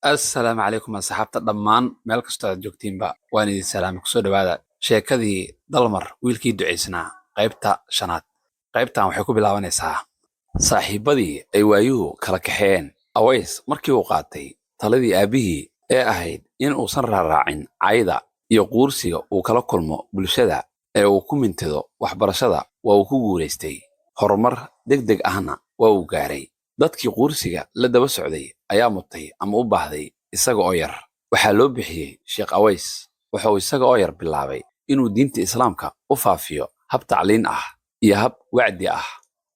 assalaamu calaykum asxaabta dhammaan meel kastoo aad joogtiinba waan idin salaamay kusoo dhowaada sheekadii dalmar wiilkii ducaysnaa qaybta shanaad. qaybtan waxay ku bilaabanaysaa saaxiibadii ay waayuhu kala kaxeeyeen. aways markii uu qaatay taladii aabbihii ee ahayd in uusan raaraacin cayda iyo quursiga uu kala kulmo bulshada ee uu ku mintido waxbarashada waa uu ku guulaystay. horumar degdeg ahna waa uu gaaray. dadkii quursiga la daba socday ayaa mutay ama u baahday isaga oo yar. waxaa loo bixiyey sheekh aways. wuxuu isaga oo yar bilaabay inuu diinta islaamka u faafiyo hab tacliin ah iyo hab wacdi ah.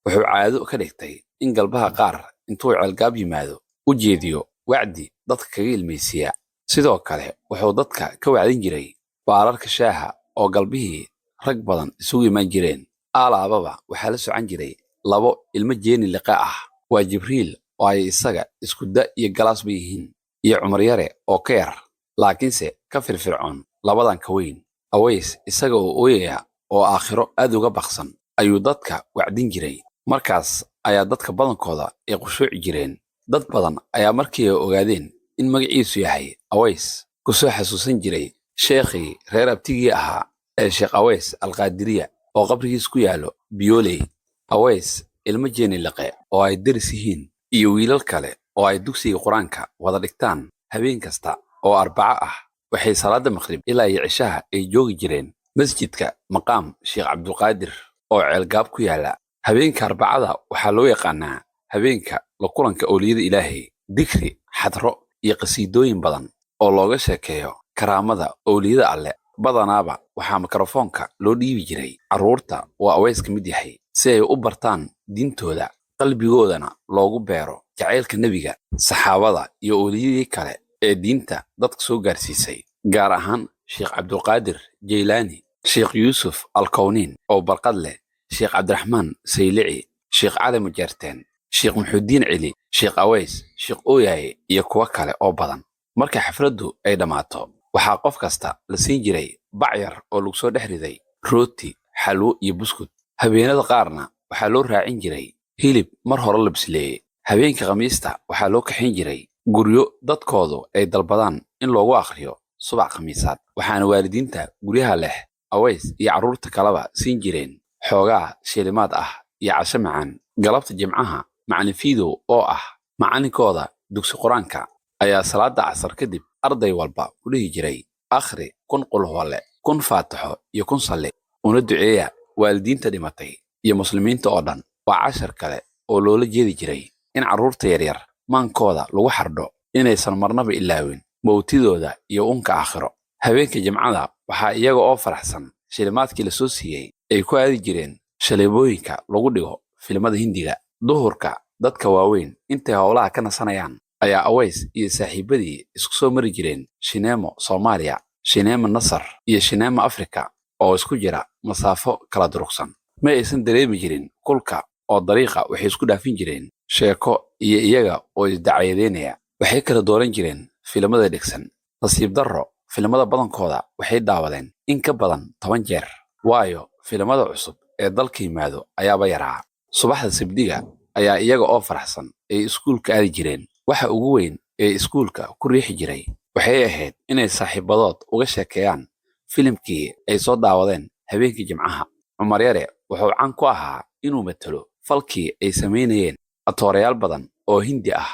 wuxuu caado ka dhigtay in galbaha qaar intuu ceelgaab yimaado u jeediyo wacdi dadka kaga ilmaysiya. sidoo kale wuxuu dadka ka wacdin jiray baararka shaaha oo galbihii rag badan isugu imaan jireen. alaababa waxaa la socon jiray labo ilmo jeeni liqa ah. waa jibriil oo ay isaga isku da iyo galaasba yihiin, iyo cumar yare oo ka yar laakiinse ka firfircoon labadan ka weyn. aways isaga oo ooyaya oo aakhiro aad uga baqsan ayuu dadka wacdin jiray. markaas ayaa dadka badankooda ay khushuuci jireen. dad badan ayaa markii ay ogaadeen in magaciisu yahay aways ku soo xasuusan jiray sheekhii reer abtigii ahaa ee sheekh aways alqaadiriya oo qabrigiis ku yaallo biyooley. aways ilmo jeeni liqe oo ay deris yihiin iyo wiilal kale oo ay dugsiga qur-aanka wada dhigtaan habeen kasta oo arbaco ah waxay salaada maqrib ilaa iyo cishaha ay joogi jireen masjidka maqaam sheekh cabdulqaadir oo ceelgaab ku yaala. habeenka arbacada waxaa loo yaqaanaa habeenka la kulanka owliyada ilaahay. dikri, xadro iyo qasiidooyin badan oo looga sheekeeyo karaamada owliyada alle. badanaaba waxaa mikrofoonka loo dhiibi jiray carruurta oo aways ka mid yahay si ay u bartaan diintooda, qalbigoodana loogu beero jacaylka nebiga, saxaabada iyo owliyadii kale ee diinta dadka soo gaarsiisay, gaar ahaan sheekh cabdulqaadir jaylaani, sheekh yuusuf alkawniin oo barqad leh, sheekh cabdiraxmaan saylici, sheekh cali mujeerteen, sheekh muxudiin celi, sheekh aways, sheekh ooyaye iyo kuwo kale oo badan. marka xafladdu ay dhammaato waxaa qof kasta la siin jiray bac yar oo lagu soo dhex riday rooti, xalwo iyo buskud. habeenada qaarna waxaa loo raacin jiray hilib mar hore la bisleeyey. habeenka khamiista waxaa loo kaxayn jiray guryo dadkoodu ay dalbadaan in loogu akhriyo subax khamiisaad. waxaana waalidiinta guryaha leh aways iyo carruurta kaleba siin jireen xoogaa shilimaad ah iyo casho macaan. galabta jimcaha macallin fiidow oo ah macallinkooda dugsi qur-aanka ayaa salaada casar kadib arday walba ku dhihi jiray akhri 1 qulhuwalle, 1 faataxo iyo 1 salli. una duceeya waalidiinta dhimatay iyo muslimiinta oo dhan. waa cashar kale oo loola jeedi jiray in carruurta yaryar maankooda lagu xardho inaysan marnaba ilaawin mowtidooda iyo unka aakhiro. habeenka jimcada waxaa iyaga oo faraxsan shilimaadkii la soo siiyey ay ku aadi jireen shaleebooyinka lagu dhigo filimada hindiga. duhurka dadka waaweyn intay howlaha ka nasanayaan ayaa aways iyo saaxiibadii isku soo mari jireen shineemo soomaaliya, shineemo nasar iyo shineemo afrika oo isku jira masaafo kala durugsan. ma aysan dareemi jirin kulka oo dariiqa waxay isku dhaafin jireen sheeko iyo iyaga oo isdacyadeynaya. waxay kala dooran jireen filimada dhegsan. nasiib darro filimada badankooda waxay daawadeen in ka badan 10 jeer, waayo filimada cusub ee dalka yimaado ayaaba yaraa. subaxda sabdiga ayaa iyaga oo faraxsan ay iskuulka aadi jireen. waxa ugu weyn ee iskuulka ku riixi jiray waxay ahayd inay saaxiibadood uga sheekeeyaan filimkii ay soo daawadeen habeenkii jimcaha. cumar yare wuxuu caan ku ahaa inuu matalo falkii ay samaynayeen atoorayaal badan oo hindi ah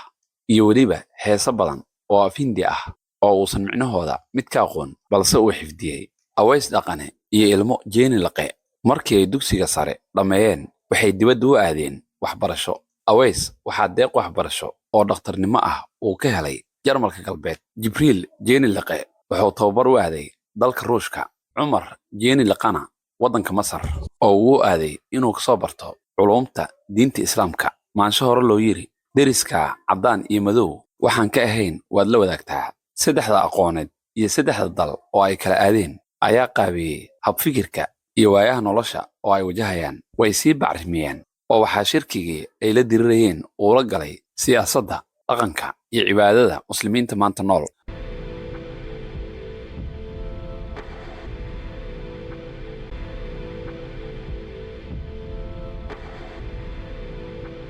iyo weliba heeso badan oo af hindi ah oo uusan micnahooda mid ka aqoon balse uu xifdiyey. aways dhaqane iyo ilmo jeeni liqe markii ay dugsiga sare dhammeeyeen waxay dibadda u aadeen waxbarasho. aways waxaa deeq waxbarasho oo dhakhtarnimo ah uu ka helay jarmalka galbeed. jibriil jeeni liqe wuxuu tababar u aaday dalka ruushka. cumar jeeni liqana waddanka masar oo uu aaday inuu kasoo barto culuumta diinta islaamka. maansho hore loo yiri deriska caddaan iyo madow waxaan ka ahayn waad la wadaagtaa. saddexda aqooneed iyo saddexda dal oo ay kala aadeen ayaa qaabiyey habfikirka iyo waayaha nolosha oo ay wajahayaan. way sii bacrimiyeen oo waxaa shirkigii ay la dirirayeen uu la galay siyaasadda, dhaqanka iyo cibaadada muslimiinta maanta nool.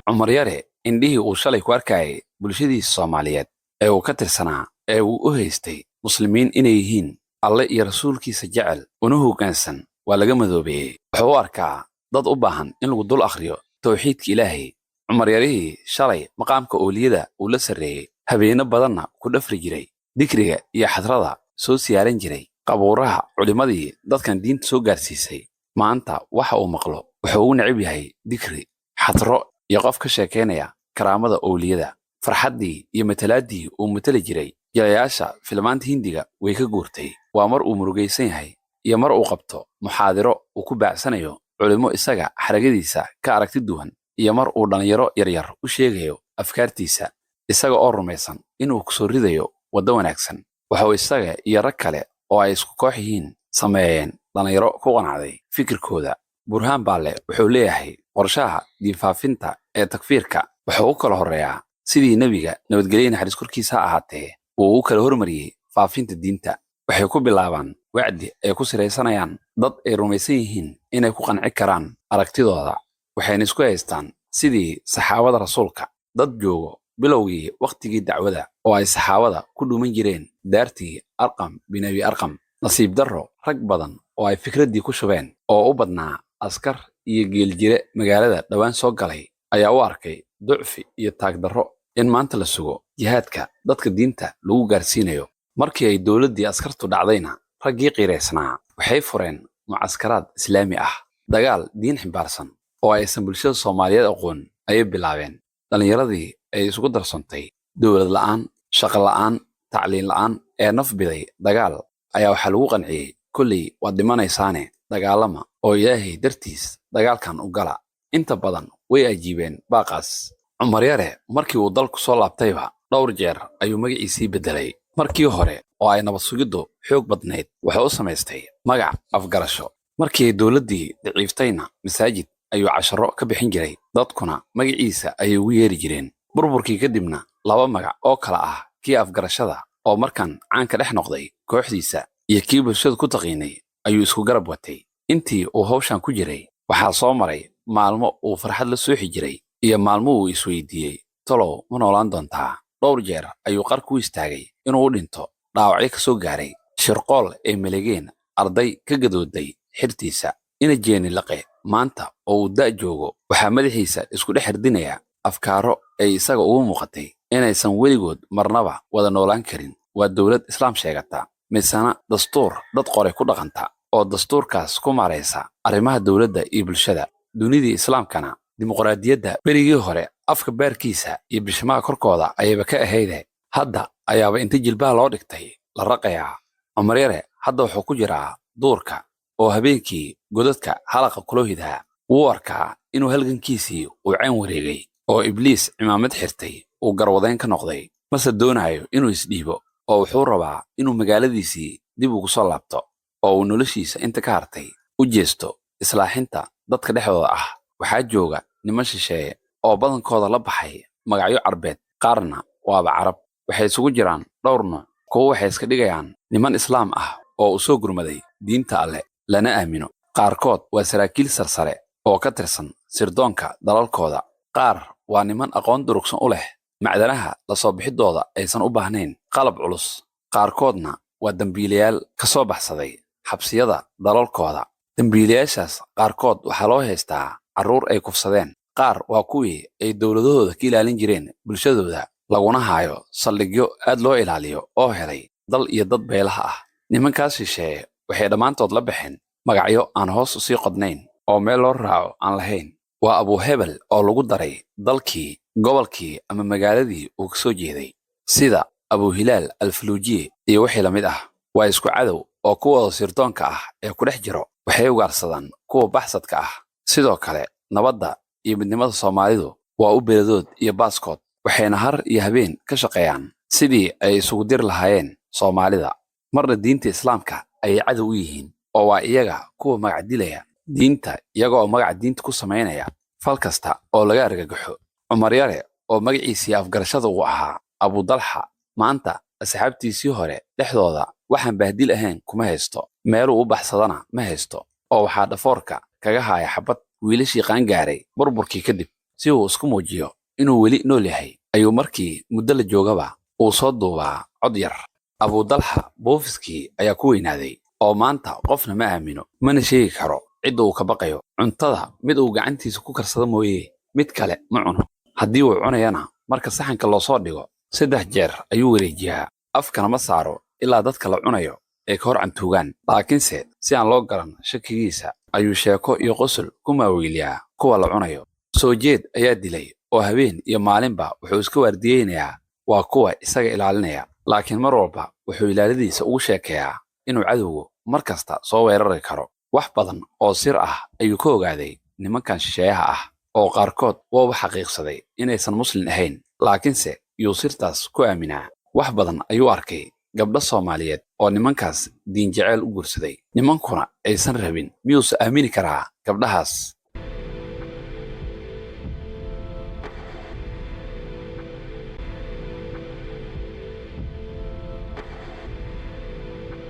cumar yare indhihii uu shalay ku arkayay bulshadiisa Soomaaliyeed ee uu ka tirsanaa ee uu u haystay muslimiin inay yihiin alle iyo rasuulkiisa jecel una hoggaansan waa laga madoobeeyey. wuxuu u arkaa dad u baahan in lagu dul akhriyo tawxiidka ilaahay. cumar yarihii shalay maqaamka ooliyada uu la sarreeyey, habeenno badanna ku dhafri jiray, dikriga iyo xadrada soo siyaaran jiray, qabuuraha culimmadii dadkan diinta soo gaarsiisay, maanta waxa uu maqlo wuxuu ugu necab yahay dikri, xadro iyo qof ka sheekaynaya karaamada ooliyada. farxaddii iyo matalaaddii uu matali jiray jilayaasha filmaanta hindiga way ka guurtay. waa mar uu murugaysan yahay iyo mar uu qabto muxaadiro uu ku baacsanayo culimo isaga xaragadiisa ka aragti duwan, iyo mar uu dhallinyaro yaryar u sheegayo afkaartiisa isaga oo rumaysan inuu ku soo ridayo waddo wanaagsan. wuxuu isaga iyo rag kale oo ay isku koox yihiin sameeyeen dhallinyaro ku qanacday fikirkooda. burhaan baalle wuxuu leeyahay qorshaha diinfaafinta ee takfiirka wuxuu u kala horreeyaa sidii nebiga nabadgelye naxariis korkiisa ha ahaatee uu u kala hormariyey faafinta diinta. waxay ku bilaabaan wacdi ay ku siraysanayaan dad ay rumaysan yihiin inay ku qanci karaan aragtidooda, waxayna isku haystaan sidii saxaabada rasuulka, dad joogo bilowgii wakhtigii dacwada oo ay saxaabada ku dhuuman jireen daartii arqam bin abi arqam. nasiib darro rag badan oo ay fikraddii ku shubeen oo u badnaa askar iyo geeljire magaalada dhowaan soo galay ayaa u arkay ducfi iyo taagdarro in maanta la sugo jihaadka dadka diinta lagu gaarsiinayo. markii ay dowladdii askartu dhacdayna raggii qiiraysnaa waxay fureen mucaskaraad islaami ah, dagaal diin ximbaarsan oo aysan bulshada Soomaaliyeed aqoon ayay bilaabeen. dhallinyaradii ay isugu darsantay dowlad la'aan, shaqo la'aan, tacliin la'aan ee naf biday dagaal ayaa waxaa lagu qanciyey kolley waad dhimanaysaane dagaalama oo ilaahay dartiis dagaalkan u gala. inta badan way ajiibeen baaqaas. cumar yare markii uu dalku soo laabtayba dhowr jeer ayuu magaciisii beddelay. markii hore oo ay nabad sugiddu xoog badnayd wuxuu u samaystay magac afgarasho. markii ay dowladdii daciiftayna masaajid ayuu casharo ka bixin jiray, dadkuna magaciisa ayay ugu yeeri jireen. burburkii kadibna laba magac oo kala ah kii afgarashada oo markan caanka dhex noqday kooxdiisa iyo kii bulshadu ku taqiinay ayuu isku garab watay. intii uu hawshan ku jiray waxaa soo maray maalmo uu farxad la sooxi jiray iyo maalmo uu isweydiiyey talow ma noolaan doontaa. dhowr jeer ayuu qarku istaagay inuu u dhinto dhaawacyo ka soo gaaray shirqool ay melegeen arday ka gadooday xirtiisa. ina jeeni laqe maanta oo uu da' joogo waxaa madaxiisa isku dhex hirdinaya afkaaro ay isaga ugu muuqatay inaysan weligood marnaba wada noolaan karin. waa dowlad islaam sheegata misana dastuur dad qoray ku dhaqanta oo dastuurkaas ku maaraysa arrimaha dowladda iyo bulshada. dunidii islaamkana dimuqraadiyadda berigii hore afka baarkiisa iyo bishimaha korkooda ayayba ka ahayde, hadda ayaaba inta jilbaha loo dhigtay la raqayaa. cumar yare hadda wuxuu ku jiraa duurka oo habeenkii godadka halaqa kula hidaa. wuu arkaa inuu halgankiisii uu cayn wareegay oo ibliis cimaamad xirtay uu garwadayn ka noqday, mase doonayo inuu isdhiibo oo wuxuu rabaa inuu magaaladiisii dib ugu soo laabto oo uu noloshiisa inta ka hartay u jeesto islaaxinta dadka dhexdooda ah. waxaa jooga niman shisheeye oo badankooda la baxay magacyo carbeed, qaarna waaba carab. waxay isugu jiraan dhowr nooc. kuwo waxay iska dhigayaan niman islaam ah oo u soo gurmaday diinta alle lana aamino. qaarkood waa saraakiil sarsare oo ka tirsan sirdoonka dalalkooda. qaar waa niman aqoon durugsan u leh macdanaha la soo bixidooda aysan u baahnayn qalab culus. qaarkoodna waa dambiilayaal ka soo baxsaday xabsiyada dalalkooda. dambiilayaashaas qaarkood waxaa loo haystaa carruur ay kufsadeen. qaar waa kuwii ay dowladahooda ka ilaalin jireen bulshadooda, laguna haayo saldhigyo aad loo ilaaliyo oo helay dal iyo dad beelaha ah. nimankaas shisheeye waxay dhammaantood la baxeen magacyo aan hoos u sii qodnayn oo meel loo raaco aan lahayn. waa abuuhebel oo lagu daray dalkii, gobolkii ama magaaladii uu ka soo jeeday, sida abuuhilaal alfaluujiye iyo wixii la mid ah. waa isku cadow oo kuwooda sirdoonka ah ee ku dhex jiro waxay ugaarsadaan kuwa baxsadka ah. sidoo kale nabadda iyo midnimada Soomaalidu waa u beeladood iyo baaskood, waxayna har iyo habeen ka shaqeeyaan sidii ay isugu dir lahaayeen Soomaalida. marna diinta islaamka ayay cadow u yihiin oo waa iyaga kuwa magac dilaya diinta iyaga oo magac diinta ku samaynaya fal kasta oo laga argagaxo. cumar yare oo magaciisii afgarashada uu ahaa Abu Dalxa, maanta asxaabtiisii hore dhexdooda waxaan bahdil ahayn kuma haysto, meeluu u baxsadana ma haysto, oo waxaa dhafoorka kaga haaya xabad wiilashii qaangaaray burburkii kadib. si uu isku muujiyo inuu weli nool yahay ayuu markii muddo la joogaba uu soo duubaa cod yar. Abudalxa Buufiskii ayaa ku weynaaday oo maanta qofna ma aamino, mana sheegi karo cidda uu ka baqayo. Cuntada mid uu gacantiisa ku karsado mooyee mid kale ma cuno. Haddii uu cunayana marka saxanka loo soo dhigo 3 jeer ayuu wareejiyaa, afkana ma saaro ilaa dadka la cunayo ay ka hor cantuugaan. Laakiinse si aan loo garan shakigiisa ayuu sheeko iyo qosol ku maaweeliyaa kuwa la cunayo. Soo jeed ayaa dilay oo habeen iyo maalinba wuxuu iska waardiyeynayaa waa kuwa isaga ilaalinaya, laakiin mar walba wuxuu ilaaladiisa ugu sheekeeyaa inuu cadowgu mar kasta soo weerari karo. Wax badan oo sir ah ayuu ka ogaaday nimankan shisheeyaha ah oo qaarkood waba xaqiiqsaday inaysan muslim ahayn, laakiinse yuu sirtaas ku aaminaa. Wax badan ayuu arkay gabdho Soomaaliyeed oo nimankaas diin jecel u guursaday, nimankuna aysan rabin. Miyuusa aamini karaa gabdhahaas?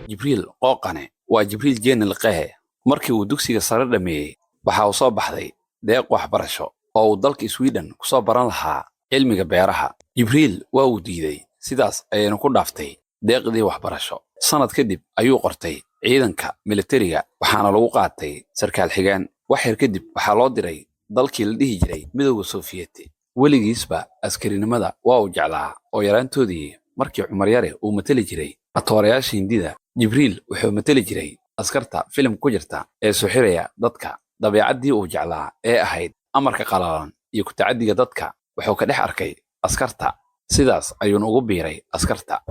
Jibriil Qooqane waa Jibriil Jeeni Liqehe. Markii uu dugsiga sare dhameeyay waxa uu soo baxday deeq waxbarasho oo uu dalka Sweden ku soo baran lahaa cilmiga beeraha. Jibriil waa uu diiday, sidaas ayayna ku dhaaftay deeqdii waxbarasho. Sanad kadib ayuu qortay ciidanka militariga, waxaana lagu qaatay sarkaal xigaan. Wax yar kadib waxaa loo diray dalkii la dhihi jiray Midowga Sofiyeeti. Weligiisba askarinimada waa uu jeclaa oo yaraantoodii markii Cumar Yare uu matali jiray atoorayaasha Hindida, Jibriil wuxuu matali jiray askarta filim ku jirta ee soo xiraya dadka. Dabeecaddii uu jeclaa ee ahayd amarka qalalan iyo ku tacaddiga dadka wuxuu ka dhex arkay askarta, sidaas ayuuna ugu biiray askarta.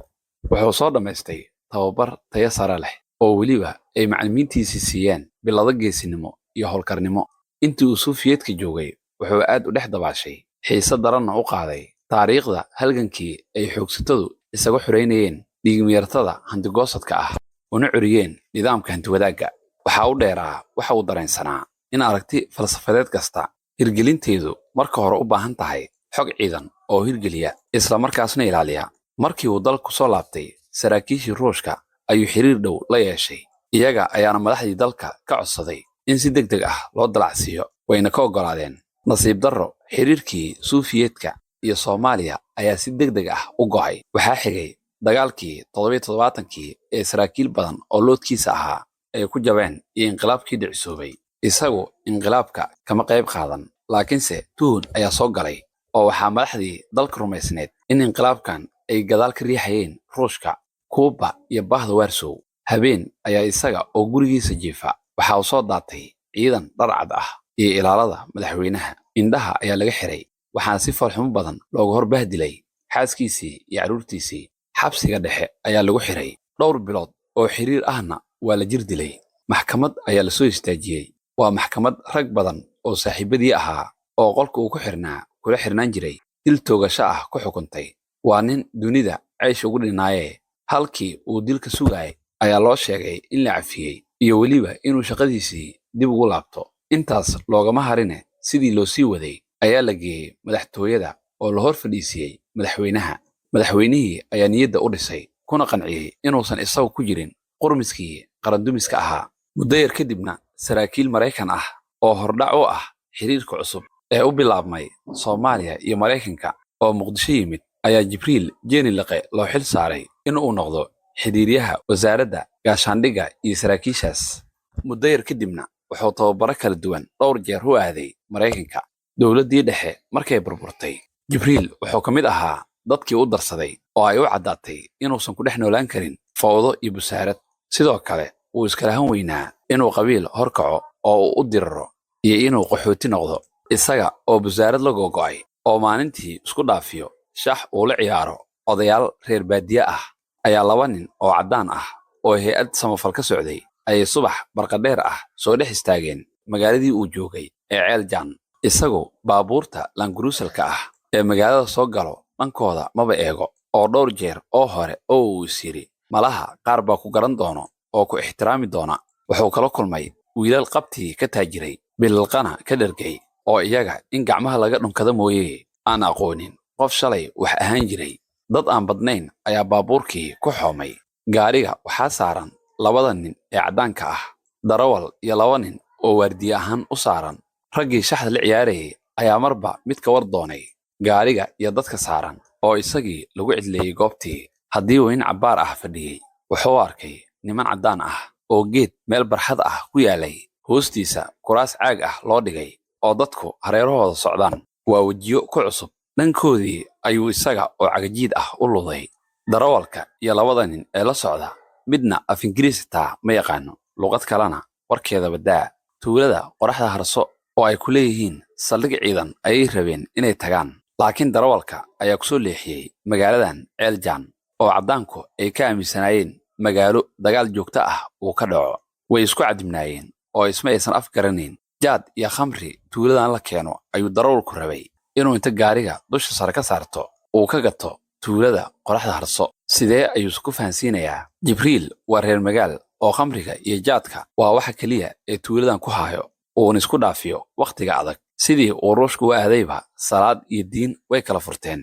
Wuxuu soo dhammaystay tababar tayo sare leh oo weliba ay macallimiintiisii siiyeen bilado geesinimo iyo howlkarnimo. Intii uu Sofiyeetka joogay wuxuu aad u dhex dabaashay, xiise daranna u qaaday taariikhda halgankii ay xoogsatadu isaga xoreynayeen dhiigmiyartada hantigoosadka ah una curiyeen nidaamka hantiwadaagga. Waxa uu dheeraa waxa uu dareensanaa in aragti falsafadeed kasta hirgelinteedu marka hore u baahan tahay xog ciidan oo hirgeliya isla markaasna ilaaliya. Markii uu dalku soo laabtay, saraakiishii Ruushka ayuu xiriir dhow la yeeshay. Iyaga ayaana madaxdii dalka ka codsaday in si degdeg ah loo dalacsiiyo, wayna ka oggolaadeen. Nasiib darro, xiriirkii Sofiyeetka iyo Soomaaliya ayaa si degdeg ah u go'ay. Waxaa xigay dagaalkii 77kii ee saraakiil badan oo loodkiisa ahaa ay ku jabeen iyo inqilaabkii dhicisoobay. Isagu inqilaabka kama qayb qaadan, laakiinse tuhun ayaa soo galay oo waxaa madaxdii dalka rumaysneed in inqilaabkan ay gadaal ka riixayeen Ruushka, Kuuba iyo Bahda Warsow. Habeen ayaa isaga oo gurigiisa jiifa waxa uu soo daatay ciidan dhar cad ah iyo ilaalada madaxweynaha. Indhaha ayaa laga xiray, waxaana si foolxumo badan looga hor bahdilay xaaskiisii iyo carruurtiisii. Xabsiga dhexe ayaa lagu xiray dhowr bilood oo xiriir ahna waa la jir dilay. Maxkamad ayaa la soo istaajiyey. Waa maxkamad rag badan oo saaxiibadii ahaa oo qolka uu ku xirnaa kula xirnaan jiray dil toogasho ah ku xukuntay. Waa nin dunida caysh ugu dhinaaye. Halkii uu dilka sugayay ayaa loo sheegay in la cafiyey iyo weliba inuu shaqadiisii dib ugu laabto. Intaas loogama harine sidii loo sii waday ayaa la geeyey madaxtooyada oo la hor fadhiisiyey madaxweynaha. Madaxweynihii ayaa niyadda u dhisay kuna qanciyey inuusan isagu ku jirin qurmiskii qarandumiska ahaa. Muddo yar kadibna saraakiil Maraykan ah oo hordhac u ah xiriirka cusub ee u bilaabmay Soomaaliya iyo Maraykanka oo Muqdisho yimid ayaa Jibriil Jeeni Liqe loo xil saaray inuu noqdo xiriiryaha wasaaradda gaashaandhigga iyo saraakiishaas. Muddo yar kadibna wuxuu tababaro kala duwan dhowr jeer u aaday Maraykanka. Dowladdii dhexe markay burburtay, Jibriil wuxuu ka mid ahaa dadkii u darsaday oo ay u caddaatay inuusan ku dhex noolaan karin fawdo iyo busaarad. Sidoo kale wuu iskalahan weynaa inuu qabiil horkaco oo uu u diriro iyo inuu qaxooti noqdo, isaga oo busaarad la gogo'ay oo maalintii isku dhaafiyo shax uu la ciyaaro odayaal reer baadiye ah. Ayaa 2 nin oo caddaan ah oo hay'ad samafal ka socday ayay subax barqadheer ah soo dhex istaageen magaaladii uu joogay ee Ceel Jaan. Isagu baabuurta Languruusalka ah ee magaalada soo galo dhankooda maba eego, oo dhowr jeer oo hore oo uu is yiri malaha qaar baa ku garan doono oo ku ixtiraami doona. Wuxuu kala kulmay wiilal qabtii ka taajiray, bililqana ka dhergay oo iyaga in gacmaha laga dhunkada mooyee aan aqoonin qof shalay wax ahaan jiray. Dad aan badnayn ayaa baabuurkii ku xoomay. Gaariga waxaa saaran 2 nin ee caddaanka ah, darawal iyo 2 nin oo waardiye ahaan u saaran. Raggii shaxda la ciyaarayay ayaa marba mid ka war doonay gaariga iyo dadka saaran. oo isagii lagu cidleeyey goobtii. haddii uu in cabbaar ah fadhiyey wuxuu arkay niman caddaan ah oo geed meel barxad ah ku yaalay hoostiisa kuraas caag ah loo dhigay oo dadku hareerahooda socdaan. waa wejiyo ku cusub. dhankoodii ayuu isaga oo cagajiid ah u luday. darawalka iyo labada nin ee la socda midna af ingiriisi taa ma yaqaano, luqad kalena warkeeda baddaa. tuulada qoraxda harso oo ay ku leeyihiin saldhig ciidan ayay rabeen inay tagaan, laakiin darawalka ayaa ku soo leexiyey magaaladan ceeljaan oo caddaanku ay ka aaminsanaayeen magaalo dagaal joogto ah uu ka dhaco. way isku cadibnaayeen oo isma aysan afgaranayn. jaad iyo khamri tuuladan la keeno ayuu darawalku rabay inuu inta gaariga dusha sare ka saarto uu ka gato tuulada qoraxda harso. sidee ayuu isku fahansiinayaa? jibriil waa reer magaal oo khamriga iyo jaadka waa waxa keliya ee tuuladan ku haayo uuna isku dhaafiyo wakhtiga adag. sidii uu ruushku u aadayba salaad iyo diin way kala furteen.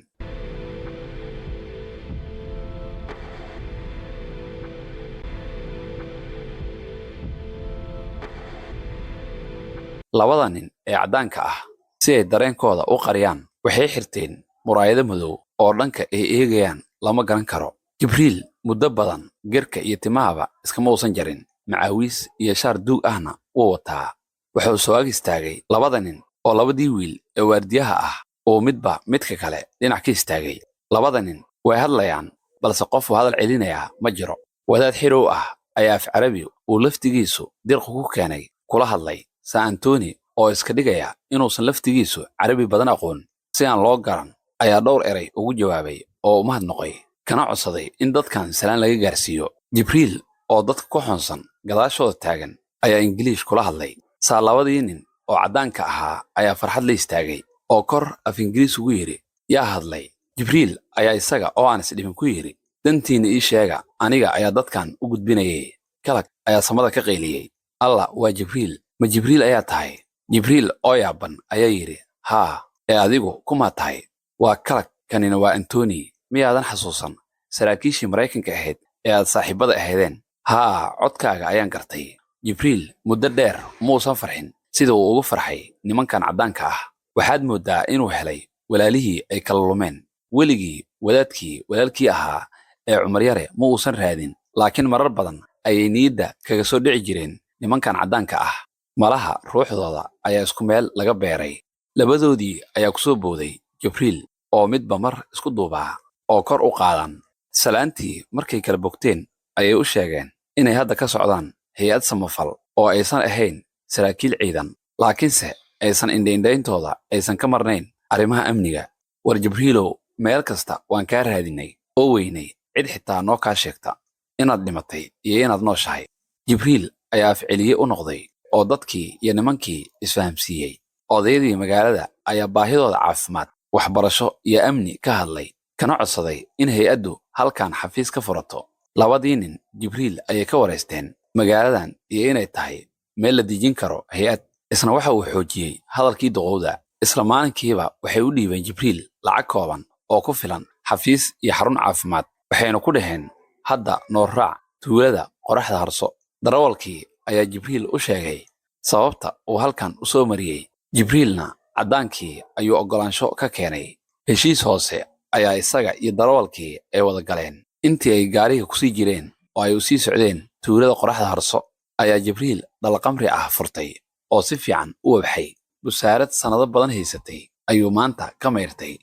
labada nin ee caddaanka ah si ay dareenkooda u qariyaan waxay xirteen muraayado madow oo dhanka ay eegayaan lama garan karo. jibriil muddo badan gerka iyo timahaba iskama uusan jarin, macaawiis iyo shaar duug ahna wuu wataa. wuxuu soo ag istaagay labada nin oo labadii wiil ee waardiyaha ah oo midba midka kale dhinac ka istaagay. labada nin way hadlayaan balse qof uu hadal celinayaa ma jiro. wadaad xirow ah ayaa af carabi uu laftigiisu dirqu ku keenay kula hadlay San Antoni oo iska dhigaya inuusan laftigiisu carabi badan aqoon. si aan loo garan ayaa dhowr eray ugu jawaabay oo u mahadnaqay kana codsaday in dadkan salaan laga gaarsiiyo. jibriil oo dadka ku xunsan gadaashooda taagan ayaa ingiliish kula hadlay. saa labadii nin oo caddaanka ahaa ayaa farxad la istaagay oo kor af ingiriis ugu yidhi yaa hadlay. jibriil ayaa isaga oo aan isdhibin ku yidhi dantiina ii sheega, aniga ayaa dadkan u gudbinayay. kalag ayaa samada ka qayliyey. allah waa jibriil, ma jibriil ayaa tahay? jibriil oo yaaban ayaa yidhi haa, ee adigu kumaa tahay? waa kalag, kanina waa antoni. miyaadan xasuusan saraakiishii maraykanka ahayd ee aad saaxiibada ahaydeen? haa, codkaaga ayaan gartay. jibriil muddo dheer muusan farxin sida uu ugu farxay nimankan caddaanka ah. waxaad mooddaa inuu helay walaalihii ay kala lumeen. weligii wadaadkii walaalkii ahaa ee cumar yare ma uusan raadin, laakiin marar badan ayay niyadda kaga soo dhici jireen nimankan caddaanka ah. malaha ruuxdooda ayaa isku meel laga beeray. labadoodii ayaa ku soo booday jibriil oo midba mar isku duubaa oo kor u qaadan. salaantii markay kala bogteen ayay u sheegeen inay hadda ka socdaan hay-ad samafal oo aysan ahayn saraakiil ciidan, laakiinse aysan indhaindhayntooda aysan ka marnayn arrimaha amniga. war jibriilow, meel kasta waan kaa raadinay oo weynay cid xitaa noo kaa sheegta inaad dhimatay iyo inaad nooshahay. jibriil ayaa afceliye u noqday oo dadkii iyo nimankii isfahamsiiyey. odayadii magaalada ayaa baahidooda caafimaad, waxbarasho iyo amni ka hadlay, kana codsaday in hay-addu halkan xafiis ka furato. labadii nin jibriil ayay ka waraysteen magaaladan iyo inay tahay meel la dejin karo hay-ad. isna waxa uu xoojiyey hadalkii duqowda. isla maalinkiiba waxay u dhiibeen jibriil lacag kooban oo ku filan xafiis iyo xarun caafimaad. waxayna ku dhaheen hadda noo raac tuulada qoraxda harso. darawalkii ayaa jibriil u sheegay sababta uu halkan u soo mariyey. jibriilna caddaankii ayuu oggolaansho ka keenay. heshiis hoose ayaa isaga iyo darawalkii ay wada galeen. intii ay gaariga ku sii jireen oo ay u sii socdeen tuulada qoraxda harso ayaa jibriil dhalqamri ah furtay oo si fiican u wabxay. busaarad sannado badan haysatay ayuu maanta ka mayrtay.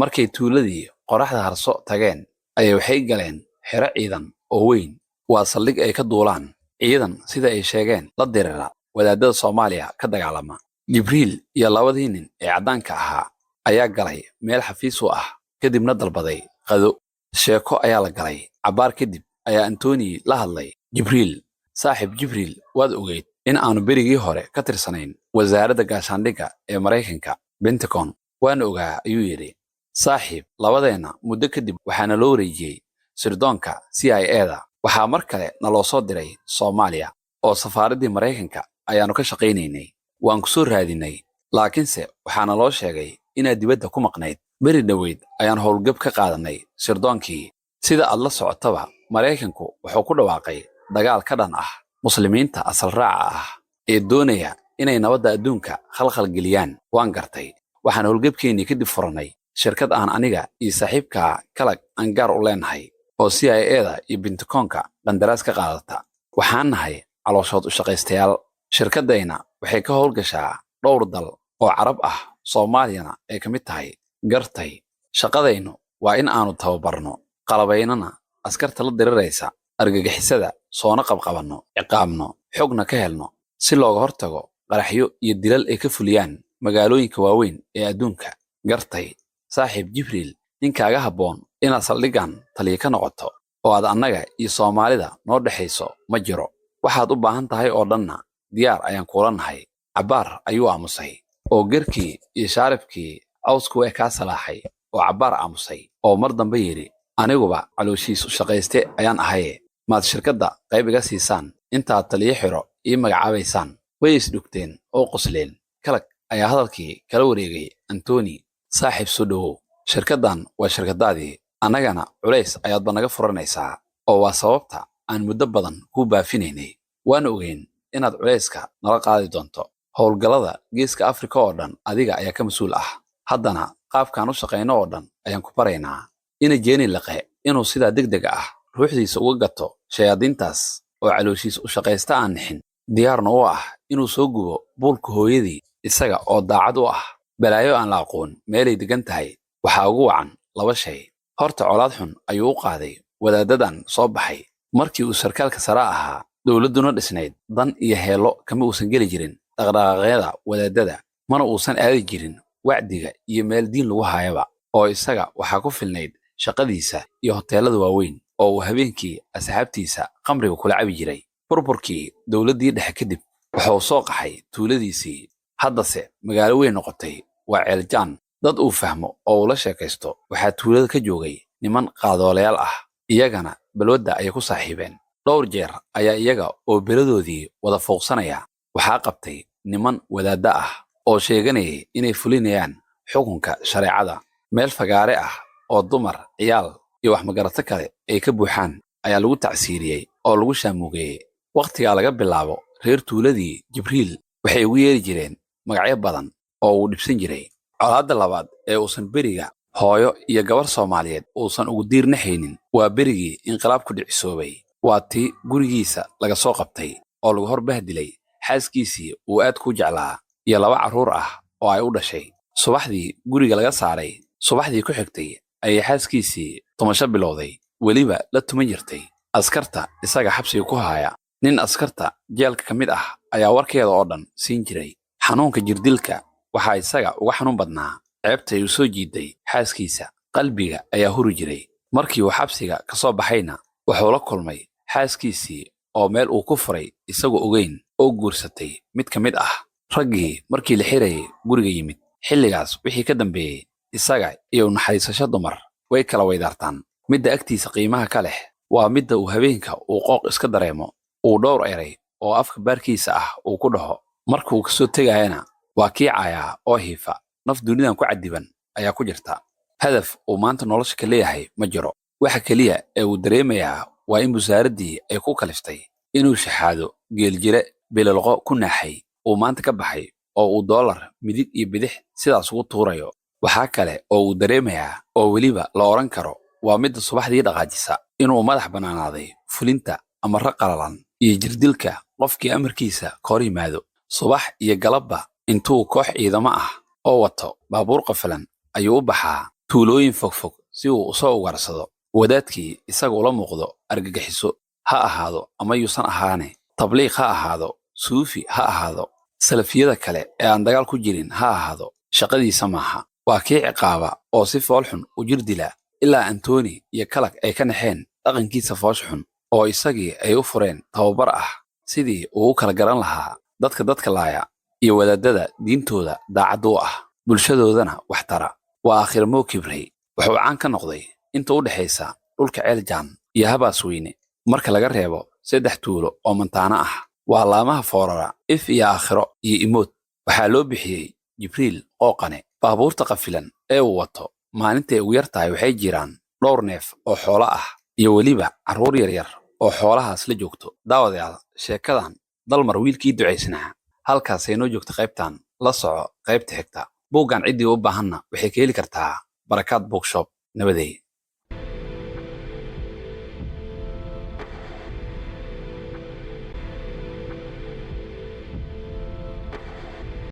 markay tuuladii qoraxda harso tageen ayay waxay galeen xero ciidan oo weyn. waa saldhig ay ka duulaan ciidan sida ay sheegeen la dirira wadaadada Soomaaliya ka dagaalama. jibriil iyo labadii nin ee caddaanka ahaa ayaa galay meel xafiis u ah kadibna dalbaday qado. sheeko ayaa la galay. cabbaar kadib ayaa antoni la hadlay jibriil. saaxiib jibriil, waad ogeyd in aanu berigii hore ka tirsanayn wasaaradda gaashaandhigga ee Maraykanka, Pentagon. waan ogaa ayuu yidhi. saaxiib, labadeenna muddo kadib waxaana loo wareejiyey sirdoonka CIA-da. waxaa mar kale naloo soo diray Soomaaliya oo safaaraddii Maraykanka ayaannu ka shaqaynaynay. waan ku soo raadinay, laakiinse waxaana loo sheegay inaad dibadda ku maqnayd. beri dhoweyd ayaan howlgab ka qaadanay sirdoonkii. sida aad la socotaba Maraykanku wuxuu ku dhawaaqay dagaal ka dhan ah muslimiinta asal raaca ah ee doonaya inay nabadda adduunka khalkhal geliyaan. Waan gartay. waxaan howlgabkeennii kadib furanay shirkad aan aniga iyo saaxiibka kalag aan gaar u leenahay oo CIA-da iyo Pentagonka qandaraas ka qaadata. waxaan nahay calooshood u shaqaystayaal. shirkaddayna waxay ka howlgashaa dhowr dal oo carab ah, Soomaaliyana ay ka mid tahay. gartay. shaqadaynu waa in aanu tababarno, qalabaynana askarta la diriraysa argagixisada, soona qabqabanno, ciqaabno, xogna ka helno si looga hortago qaraxyo iyo dilal ay ka fuliyaan magaalooyinka waaweyn ee adduunka. gartay. saaxiib Jibriil, ninkaaga habboon inaad saldhigan taliya ka noqoto oo aad annaga iyo Soomaalida noo dhexayso ma jiro. waxaad u baahan tahay oo dhanna diyaar ayaan kuula nahay. cabbaar ayuu aamusay oo gerkii iyo shaaribkii cawsku way kaa salaaxay oo cabbaar aamusay oo mar dambe yidhi, aniguba calooshiis u shaqayste ayaan ahaye, maad shirkadda qayb iga siisaan intaad taliya xiro ii magacaabaysaan. way isdhugteen oo qosleen. kalag ayaa hadalkii kala wareegay Antoni. saaxiib soo dhowow, shirkaddan waa shirkaddaadii, annagana culays ayaadba naga furanaysaa oo waa sababta aan muddo badan kuu baafinaynay. waan ogeyn inaad culayska nala qaadi doonto. howlgallada geeska Afrika oo dhan adiga ayaa ka mas'uul ah. haddana qaabkaan u shaqayno oo dhan ayaan ku baraynaa. ina jeeni laqe inuu sidaa degdeg ah ruuxdiisa uga gato shayaadiintaas oo calooshiis u shaqaysta aan nixin, diyaarna u ah inuu soo gubo buulka hooyadii isaga oo daacad u ah balaayo aan la aqoon meelay degan tahay. waxaa ugu wacan 2 shay. horta colaad xun ayuu u qaaday wadaadadan soo baxay. markii uu sarkaalka sare ahaa, dowladduna dhisnayd, dan iyo heelo kama uusan geli jirin dhaqdhaqaaqyada wadaadada, mana uusan aadi jirin wacdiga iyo meel diin lagu haayaba. oo isaga waxaa ku filnayd shaqadiisa iyo hoteelada waaweyn oo uu habeenkii asxaabtiisa khamriga kula cabi jiray. burburkii dowladdii dhexe kadib wuxuu soo qaxay tuuladiisii. haddase magaalo weyn noqotay. waa ceeljaan. dad uu fahmo oo uu la sheekaysto. waxaa tuulada ka joogay niman qaadoolayaal ah. iyagana balwadda ayay ku saaxiibeen. dhowr jeer ayaa iyaga oo beladoodii wada fooqsanaya waxaa qabtay niman wadaadda ah oo sheeganayay inay fulinayaan xukunka shareecada. meel fagaare ah oo dumar, ciyaal iyo wax magarato kale ay ka buuxaan ayaa lagu tacsiiriyey oo lagu shaamugeeyey. wakhtigaa laga bilaabo reer tuuladii Jibriil waxay ugu yeeri jireen magacyo badan oo uu dhibsan jiray. colaadda labaad ee uusan beriga hooyo iyo gabar Soomaaliyeed uusan ugu diirnaxaynin waa berigii inqilaabku dhicisoobay. waa tii gurigiisa laga soo qabtay oo lagu hor bahdilay xaaskiisii uu aad ku jeclaa iyo 2 carruur ah oo ay u dhashay. subaxdii guriga laga saaray, subaxdii ku xigtay ayay xaaskiisii tumasho bilowday, weliba la tuman jirtay. askarta isaga xabsiga ku haya. nin askarta jeelka ka mid ah ayaa warkeeda oo dhan siin jiray. xanuunka jirdilka waxaa isaga uga xanuun badnaa ceebtay u soo jiiday xaaskiisa. qalbiga ayaa huri jiray. markii uu xabsiga ka soo baxayna wuxuu la kulmay xaaskiisii oo meel uu ku furay isagoo ogeyn oo guursatay mid ka mid ah raggii markii la xirayay guriga yimid. xilligaas wixii ka dambeeyey isaga iyo naxariisasho dumar way kala weydaartaan. midda agtiisa qiimaha ka leh waa midda uu habeenka uu qooq iska dareemo, uu dhowr eray oo afka baarkiisa ah uu ku dhaho. markuu kasoo tegayana waa kii caayaa oo hiifa. naf dunidan ku cadiban ayaa ku jirta. hadaf uu maanta nolosha ka leeyahay ma jiro. waxa keliya ee uu dareemayaa waa in wasaaraddii ay ku kaliftay inuu shaxaado geeljire bililqo ku naaxay uu maanta ka baxay oo uu doolar midig iyo bidix sidaas ugu tuurayo. waxaa kale oo uu dareemayaa oo weliba la odhan karo waa midda subaxdii dhaqaajisa inuu madax bannaanaaday fulinta amarro qalalan iyo jirdilka qofkii amarkiisa ka hor yimaado. subax iyo galabba intuu koox ciidamo ah oo wato baabuur qafalan ayuu u baxaa tuulooyin fogfog si uu u soo ugaarsado. wadaadkii isaga ula muuqdo argagixiso ha ahaado ama yuusan ahaane, tabliiq ha ahaado, suufi ha ahaado, salafiyada kale ee aan dagaal ku jirin ha ahaado, shaqadiisa maaha. waa kii ciqaaba oo si foolxun u jir dila ilaa Antoni iyo kalag ay ka naxeen dhaqankiisa foolxun oo isagii ay u fureen tababar ah sidii uu u kala garan lahaa dadka laaya iyo wadaadada diintooda daacad u ah, bulshadoodana wax tara. waa aakhir moo kibrey. wuxuu caan ka noqday inta u dhaxaysa dhulka ceeljaan iyo habaasweyne marka laga reebo 3 tuulo oo mantaana ah. waa laamaha foorara if iyo aakhiro iyo imood. waxaa loo bixiyey Jibriil qooqane. baabuurta qafilan ee uu wato maalintay ugu yartahay waxay jiraan dhowr neef oo xoolo ah iyo weliba carruur yaryar oo xoolahaas la joogto. Daawadayaal, sheekadan dalmar wiilkii ducaysnaa halkaasay noo joogto qaybtan. La soco qaybta xigta. Buuggan ciddii u baahanna waxay ka heli kartaa Barakaad Bookshop. Nabadey.